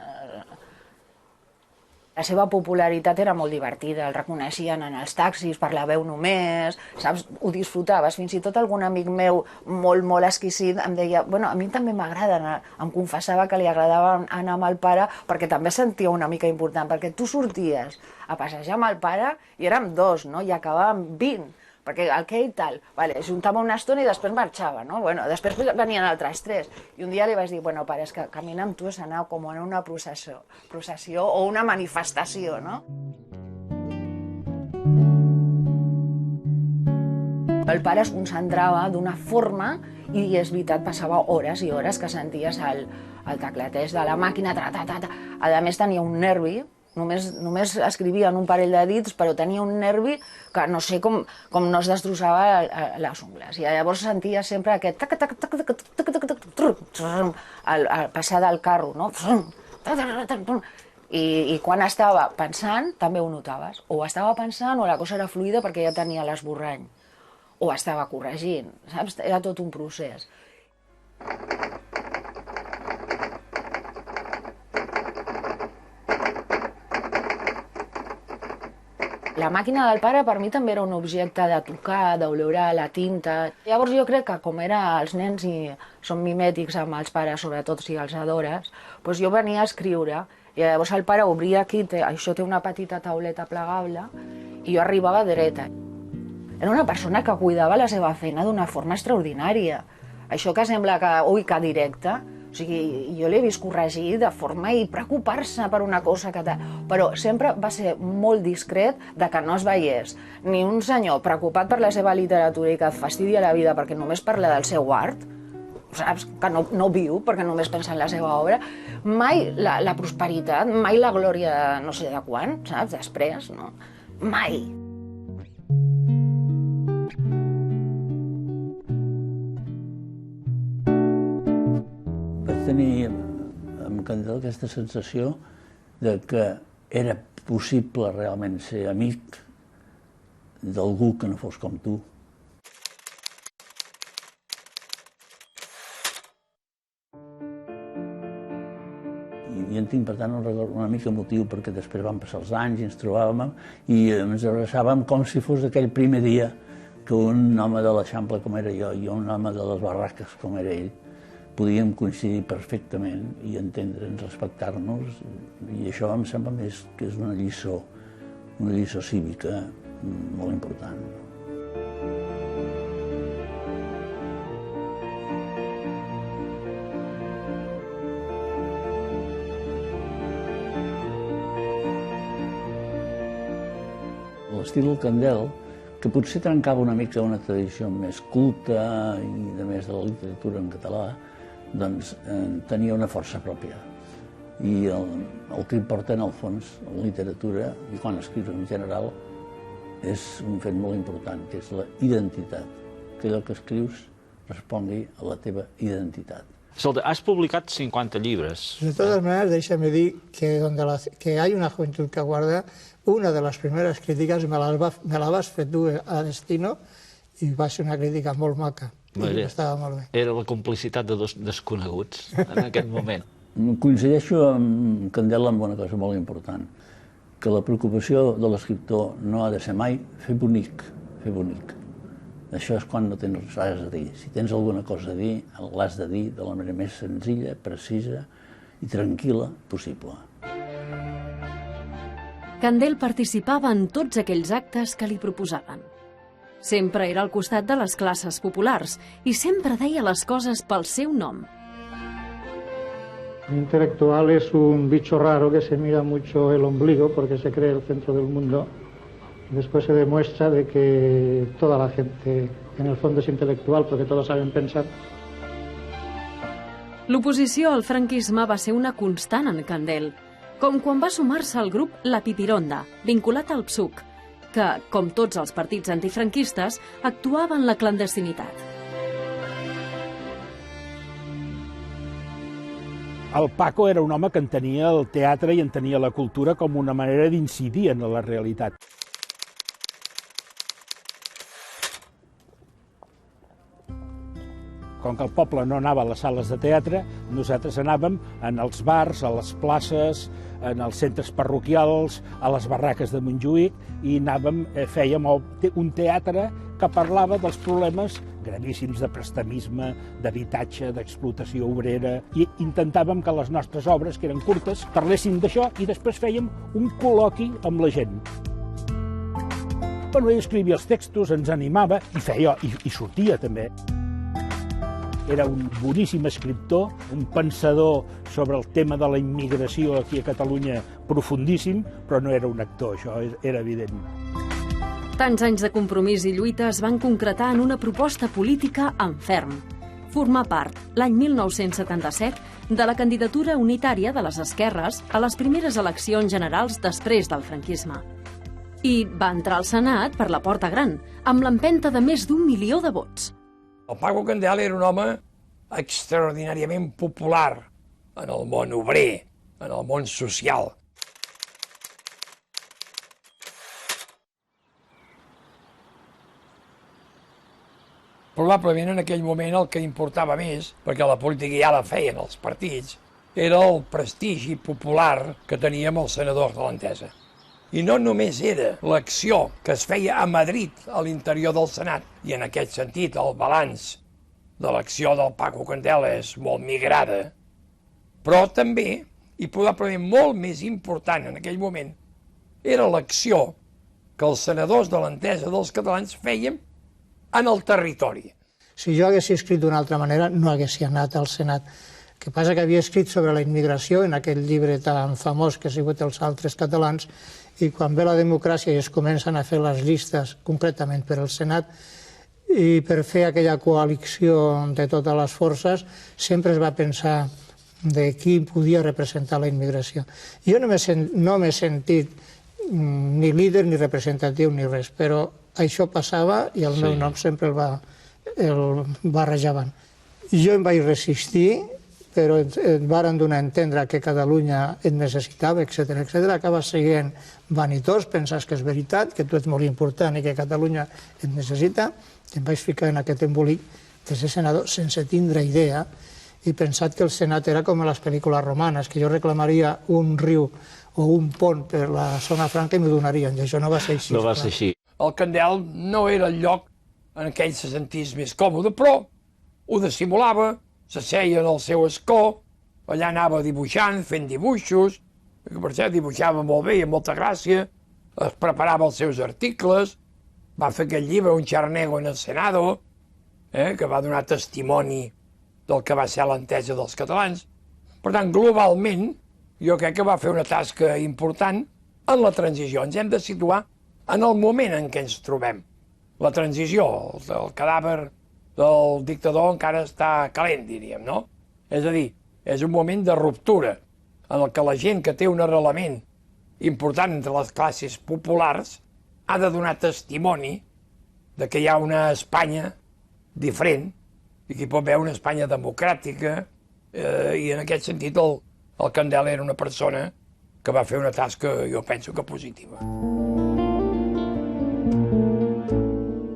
La seva popularitat era molt divertida, el reconeixien en els taxis per la veu només, saps? Ho disfrutaves. Fins i tot algun amic meu molt exquisit em deia, bueno, a mi també m'agrada, em confessava que li agradava anar amb el pare perquè també sentia una mica important, perquè tu sorties a passejar amb el pare i érem dos, no? I acabàvem 20. Perquè el que ell tal, juntava una estona i després marxava, no? Bueno, després venien altres 3. I un dia li vaig dir, bueno, pare, és que caminar amb tu és anar com en una processió o una manifestació, no? El pare es concentrava d'una forma i és veritat, passava hores i hores que senties el tecleteig de la màquina, a més tenia un nervi. Només escrivia en un parell de dits, però tenia un nervi que no sé com no es destrossava les ungles. I llavors sentia sempre aquest al passar del carro, no? I quan estava pensant també ho notaves. O estava pensant o la cosa era fluida perquè ja tenia l'esborrany. O estava corregint, saps? Era tot un procés. La màquina del pare per mi també era un objecte de tocar, d'olorar la tinta. Llavors jo crec que com els nens i són mimètics amb els pares, sobretot si els adores, doncs jo venia a escriure i llavors el pare obria aquí, això té una petita tauleta plegable, i jo arribava dreta. Era una persona que cuidava la seva feina d'una forma extraordinària. Això que sembla que, que directe, o sigui, jo l'he vist corregir de forma i preocupar-se per una cosa que... Però sempre va ser molt discret de que no es veiés ni un senyor preocupat per la seva literatura i que et fastidia la vida perquè només parla del seu art, saps? Que no viu perquè només pensa en la seva obra. Mai la prosperitat, mai la glòria no sé de quan, saps? Després, no? Mai. Tenir amb Candel aquesta sensació de que era possible realment ser amic d'algú que no fos com tu. I en tinc, per tant, un record una mica emotiu perquè després van passar els anys i ens trobàvem i ens abraçàvem com si fos aquell primer dia que un home de l'Eixample com era jo i un home de les Barraques com era ell podíem coincidir perfectament i entendre'ns, respectar-nos, i això em sembla més que és una lliçó cívica molt important. L'estil del Candel que potser trencava una mica una tradició més culta i a més de la literatura en català, doncs tenia una força pròpia. I el que importa en el fons, la literatura, i quan escrius en general, és un fet molt important, que és la identitat. Que allò que escrius respongui a la teva identitat. Escolta, has publicat 50 llibres. De todas maneras, déjame decir que hay una juventud que aguarda. Una de les primeres crítiques me la vas fer tu a Destino i va ser una crítica molt maca. Estava molt bé. Era la complicitat de dos desconeguts en aquest moment. Coincideixo amb Candela amb una cosa molt important, que la preocupació de l'escriptor no ha de ser mai fer bonic, fer bonic. Això és quan no tens res a dir. Si tens alguna cosa a dir, l'has de dir de la manera més senzilla, precisa i tranquil·la possible. Candel participava en tots aquells actes que li proposaven. Sempre era al costat de les classes populars i sempre deia les coses pel seu nom. Un intelectual es un bicho raro que se mira mucho el ombligo porque se cree el centro del mundo. Después se demuestra de que toda la gente en el fondo es intelectual porque todos saben pensar. L'oposició al franquisme va ser una constant en Candel, com quan va sumar-se al grup La Pipironda, vinculat al PSUC, que, com tots els partits antifranquistes, actuava en la clandestinitat. El Paco era un home que entenia el teatre i entenia la cultura com una manera d'incidir en la realitat. Com que el poble no anava a les sales de teatre, nosaltres anàvem en els bars, a les places, en els centres parroquials, a les barraques de Montjuïc, i fèiem un teatre que parlava dels problemes gravíssims de prestamisme, d'habitatge, d'explotació obrera, i intentàvem que les nostres obres, que eren curtes, parlessin d'això i després fèiem un col·loqui amb la gent. Ell escrivia els textos, ens animava i feia, i sortia també. Era un boníssim escriptor, un pensador sobre el tema de la immigració aquí a Catalunya profundíssim, però no era un actor, això era evident. Tants anys de compromís i lluita es van concretar en una proposta política en ferm. Formar part, l'any 1977, de la candidatura unitària de les esquerres a les primeres eleccions generals després del franquisme. I va entrar al Senat per la Porta Gran, amb l'empenta de més d'1 milió de vots. El Paco Candel era un home extraordinàriament popular en el món obrer, en el món social. Probablement en aquell moment el que importava més, perquè la política ja la feien els partits, era el prestigi popular que teníem els senadors de l'Entesa. I no només era l'acció que es feia a Madrid, a l'interior del Senat, i en aquest sentit el balanç de l'acció del Paco Candel és molt migrada, però també, i probablement molt més important en aquell moment, era l'acció que els senadors de l'Entesa dels catalans feien en el territori. Si jo hagués escrit d'una altra manera, no hagués anat al Senat. El que passa que havia escrit sobre la immigració en aquell llibre tan famós que ha sigut Els altres catalans, i quan ve la democràcia i es comencen a fer les llistes, concretament per al Senat, i per fer aquella coalició de totes les forces, sempre es va pensar de qui podia representar la immigració. Jo no m'he sentit ni líder, ni representatiu, ni res, però això passava i el meu nom sempre el barrejaven. Jo em vaig resistir, però et varen donar a entendre que Catalunya et necessitava, etc. Acabes sent vanitós, penses que és veritat, que tu ets molt important i que Catalunya et necessita. Em vaig ficar en aquest embolic de ser senador sense tindre idea i pensat que el Senat era com a les pel·lícules romanes, que jo reclamaria un riu o un pont per la zona franca i m'ho donarien, i això no va ser així. No va ser així. El Candel no era el lloc en què ell se sentís més còmode, però ho dissimulava, s'asseia en el seu escó, allà anava dibuixant, fent dibuixos, que per cert dibuixava molt bé i amb molta gràcia, es preparava els seus articles, va fer aquest llibre, Un charnego en el Senado, que va donar testimoni del que va ser l'entesa dels catalans. Per tant, globalment, jo crec que va fer una tasca important en la transició. Ens hem de situar en el moment en què ens trobem. la transició, el cadàver del dictador encara està calent, diríem, no? És a dir, és un moment de ruptura en el que la gent que té un arrelament important entre les classes populars ha de donar testimoni de que hi ha una Espanya diferent i que hi pot haver una Espanya democràtica i en aquest sentit el Candel era una persona que va fer una tasca, jo penso que positiva.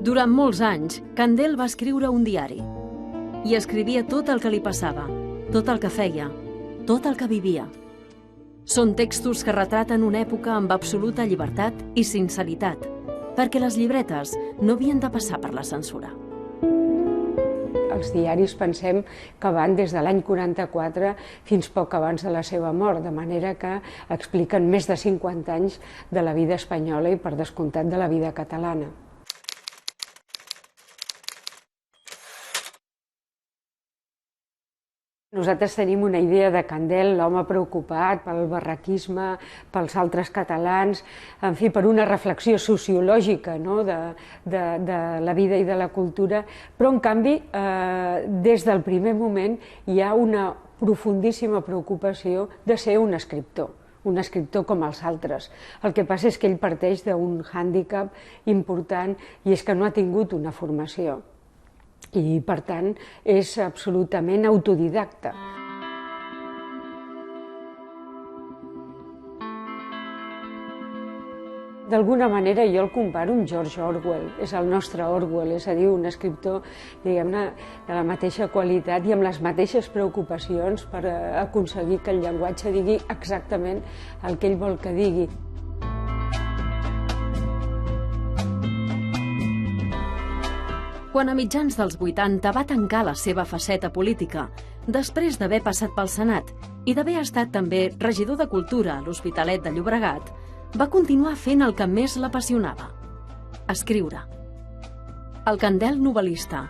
Durant molts anys, Candel va escriure un diari i escrivia tot el que li passava, tot el que feia, tot el que vivia. Són textos que retraten una època amb absoluta llibertat i sinceritat, perquè les llibretes no havien de passar per la censura. Els diaris pensem que van des de l'any 44 fins poc abans de la seva mort, de manera que expliquen més de 50 anys de la vida espanyola i, per descomptat, de la vida catalana. Nosaltres tenim una idea de Candel, l'home preocupat pel barraquisme, pels altres catalans, en fi, per una reflexió sociològica de la vida i de la cultura, però en canvi, des del primer moment hi ha una profundíssima preocupació de ser un escriptor com els altres. El que passa és que ell parteix d'un hàndicap important i és que no ha tingut una formació. I, per tant, és absolutament autodidacta. D'alguna manera jo el comparo amb George Orwell, és el nostre Orwell, és a dir, un escriptor, diguem-ne, de la mateixa qualitat i amb les mateixes preocupacions per aconseguir que el llenguatge digui exactament el que ell vol que digui. Quan a mitjans dels 80 va tancar la seva faceta política, després d'haver passat pel Senat i d'haver estat també regidor de Cultura a l'Hospitalet de Llobregat, va continuar fent el que més l'apassionava: escriure. El Candel novel·lista,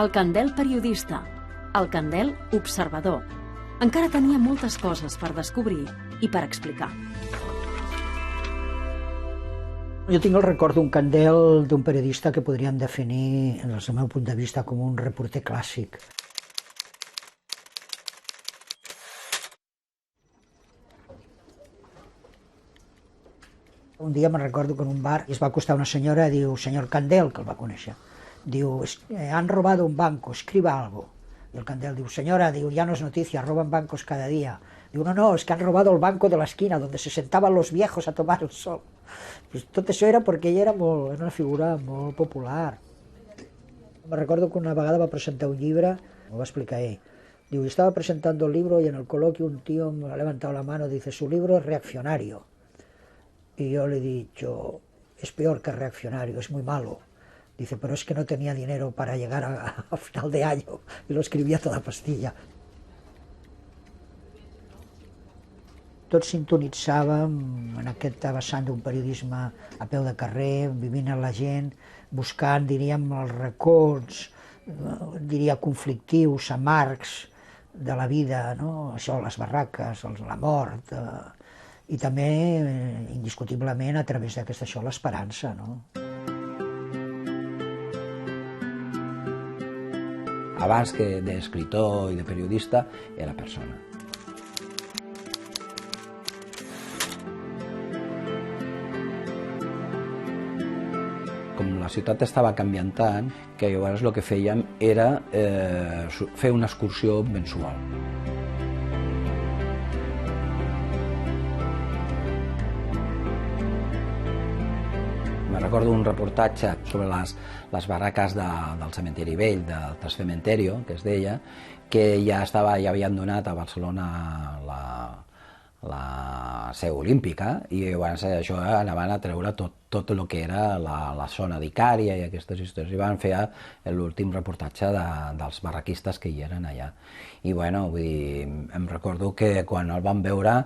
el Candel periodista, el Candel observador. Encara tenia moltes coses per descobrir i per explicar. Jo tinc el record d'un Candel, d'un periodista que podríem definir, des del meu punt de vista, com un reporter clàssic. Un dia me'n recordo que en un bar es va acostar una senyora i diu: «Senyor Candel», que el va conèixer, diu: «Han robado un banco, escriba algo». Y el Candel diu: «Señora, diu, ya no es noticia, roban bancos cada día». Diu: «No, es que han robado el banco de la esquina, donde se sentaban los viejos a tomar el sol». Pues tot això era perquè ella era una figura molt popular. Me recordo que una vegada va presentar un llibre, m'ho va explicar ell. Diu: «Estaba presentando el libro y en el coloquio un tío me ha levantado la mano y dice: su libro es reaccionario». Y yo le he dicho: «Es peor que reaccionario, es muy malo». Dice: «Pero es que no tenía dinero para llegar a final de año y lo escribía a toda pastilla». Tots sintonitzàvem en aquest vessant d'un periodisme a peu de carrer, vivint a la gent, buscant, diríem, els racons, diria, conflictius, amargs de la vida, no? Això, les barraques, la mort, i també, indiscutiblement, a través d'aquesta això, l'esperança, no? Abans que d'escriptor i de periodista, era persona. Com la ciutat estava canviant tant, que llavors el que fèiem era fer una excursió mensual. Me recordo un reportatge sobre les barraques del cementeri vell, del Trascementerio, que es deia, que ja havien donat a Barcelona la seu olímpica, i llavors això anaven a treure tot el que era la zona d'Icària i aquestes històries, i van fer l'últim reportatge dels barraquistes que hi eren allà. I bueno, vull dir, em recordo que quan el van veure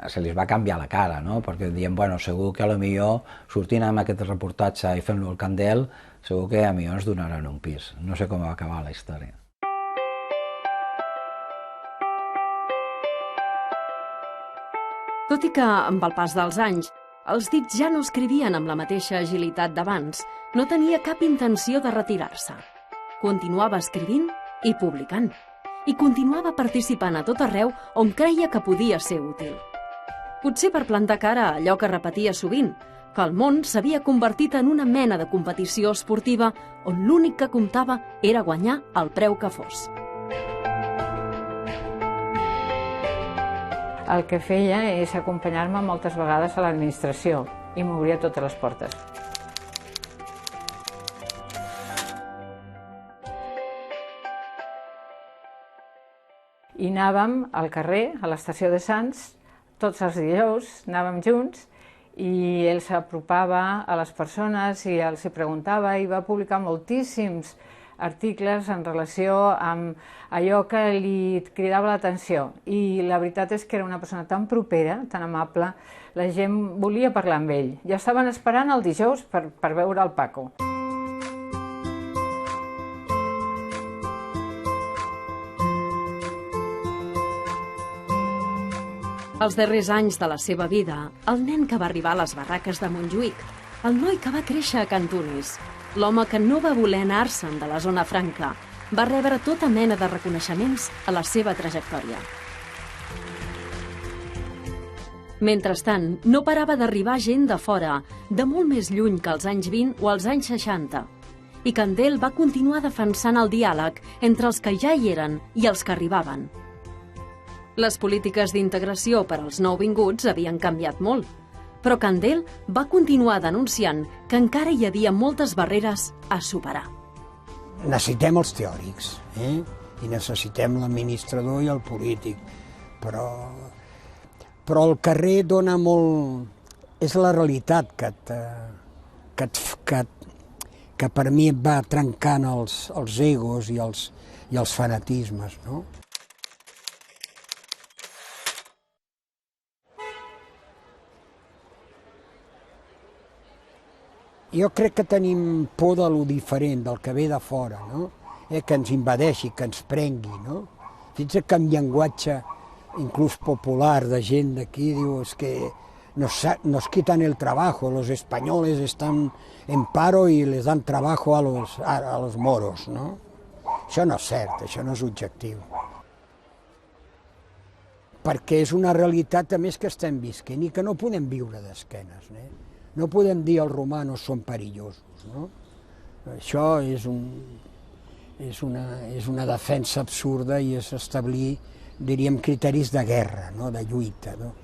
se li va canviar la cara, no? Perquè diem, bueno, segur que potser sortint amb aquest reportatge i fent-lo al Candel, segur que potser ens donaran un pis. No sé com va acabar la història. Tot i que, amb el pas dels anys, Els dits ja no escrivien amb la mateixa agilitat d'abans. No tenia cap intenció de retirar-se. Continuava escrivint i publicant. I continuava participant a tot arreu on creia que podia ser útil. Potser per plantar cara a allò que repetia sovint, que el món s'havia convertit en una mena de competició esportiva on l'únic que comptava era guanyar el preu que fos. El que feia és acompanyar-me moltes vegades a l'administració i m'obria totes les portes. I anàvem al carrer, a l'estació de Sants, tots els dijous, anàvem junts, i ell s'apropava a les persones i els hi preguntava i va publicar moltíssims articles en relació amb allò que li cridava l'atenció. I la veritat és que era una persona tan propera, tan amable, la gent volia parlar amb ell. Ja estaven esperant el dijous per veure el Paco. Els darrers anys de la seva vida, el nen que va arribar a les barraques de Montjuïc, el noi que va créixer a Cantunis, l'home que no va voler anar-se'n de la zona franca, va rebre tota mena de reconeixements a la seva trajectòria. Mentrestant, no parava d'arribar gent de fora, de molt més lluny que als anys 20 o als anys 60, i Candel va continuar defensant el diàleg entre els que ja hi eren i els que arribaven. Les polítiques d'integració per als nouvinguts havien canviat molt, però Candel va continuar denunciant que encara hi havia moltes barreres a superar. Necessitem els teòrics, i necessitem l'administrador i el polític, però el carrer dona molt... És la realitat que per mi et va trencant els egos i els fanatismes, no? Jo crec que tenim por de lo diferent, del que ve de fora, no? Que ens invadeixi, que ens prengui, no? Fins que en llenguatge, inclús popular, de gent d'aquí, diu, es que nos quitan el trabajo, los españoles están en paro y les dan trabajo a los moros, no? Això no és cert, això no és objectiu. Perquè és una realitat, a més, que estem visquent i que no podem viure d'esquenes, No podem dir els romanos són perillosos, no? Això és una defensa absurda i és establir, diríem, criteris de guerra, no? De lluita, no?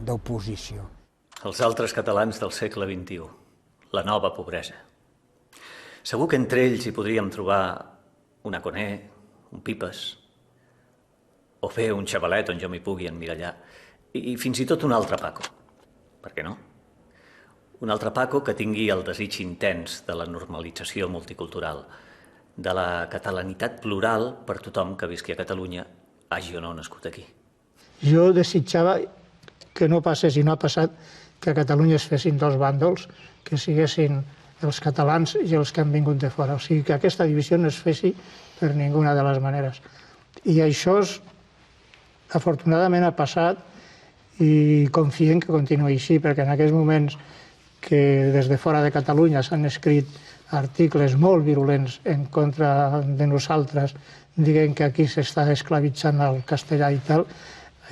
D'oposició. Els altres catalans del segle XXI, la nova pobresa. Segur que entre ells hi podríem trobar una Coné, un Pipes, o bé un xavalet on jo m'hi pugui emmirallar, i fins i tot un altre Paco. Per què no? Un altre Paco que tingui el desig intens de la normalització multicultural, de la catalanitat plural per tothom que visqui a Catalunya, hagi o no nascut aquí. Jo desitjava que no passés, i no ha passat, que a Catalunya es fessin dos bàndols, que siguessin els catalans i els que han vingut de fora. O sigui, que aquesta divisió no es fessi per ninguna de les maneres. I això, afortunadament, ha passat i confiem que continuï així, perquè en aquests moments que des de fora de Catalunya s'han escrit articles molt virulents en contra de nosaltres, dient que aquí s'està esclavitzant el castellà i tal,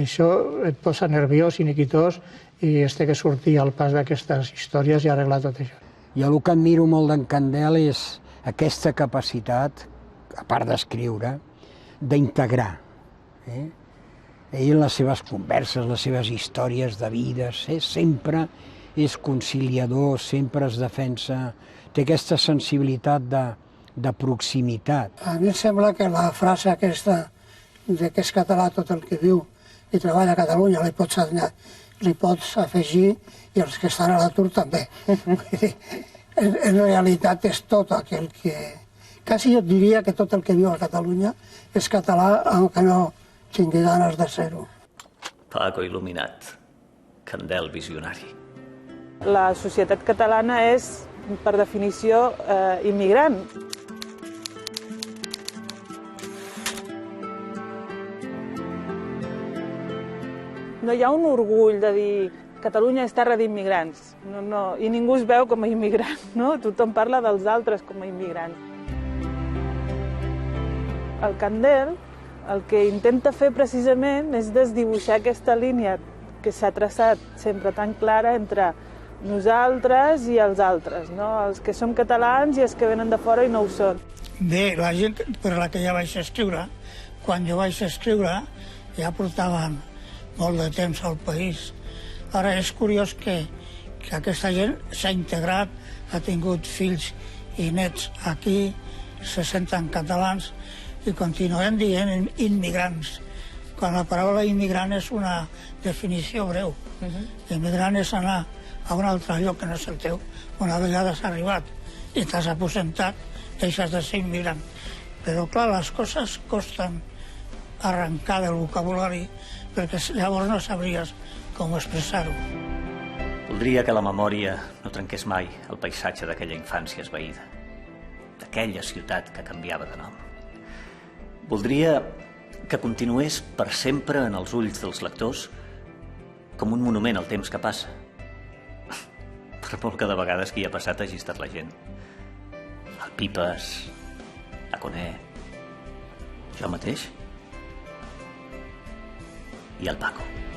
això et posa nerviós i neguitós i es té que sortir al pas d'aquestes històries i arreglar tot això. Jo el que admiro molt d'en Candel és aquesta capacitat, a part d'escriure, d'integrar. Ell en les seves converses, les seves històries de vida, sempre és conciliador, sempre es defensa, té aquesta sensibilitat de proximitat. A mi em sembla que la frase aquesta de que és català tot el que viu i treballa a Catalunya li pots afegir i els que estan a l'atur també. En realitat és tot aquell que... Quasi jo diria que tot el que viu a Catalunya és català, aunque no tingui ganes de ser-ho. Paco il·luminat, Candel visionari. La societat catalana és, per definició, immigrant. No hi ha un orgull de dir Catalunya és terra d'immigrants, i ningú es veu com a immigrant, no? Tothom parla dels altres com a immigrants. El Candel el que intenta fer precisament és desdibuixar aquesta línia que s'ha traçat sempre tan clara entre nosaltres i els altres, no? Els que som catalans i els que venen de fora i no ho són. Bé, la gent per la que ja vaig escriure, quan jo vaig escriure ja portaven molt de temps al país. Ara és curiós que aquesta gent s'ha integrat, ha tingut fills i nets aquí, se senten catalans i continuen dient immigrants, quan la paraula immigrant és una definició breu. Immigrant és anar a un altre lloc que no és el teu. Una vegada has arribat i t'has aposentat, deixes de ser immigrant. Però, clar, les coses costen arrencar del vocabulari perquè llavors no sabries com expressar-ho. Voldria que la memòria no trenqués mai el paisatge d'aquella infància esvaïda, d'aquella ciutat que canviava de nom. Voldria que continués per sempre en els ulls dels lectors com un monument al temps que passa. Per molt que de vegades qui hi ha passat hagi estat la gent. El Pipes, la Coné, jo mateix i el Paco.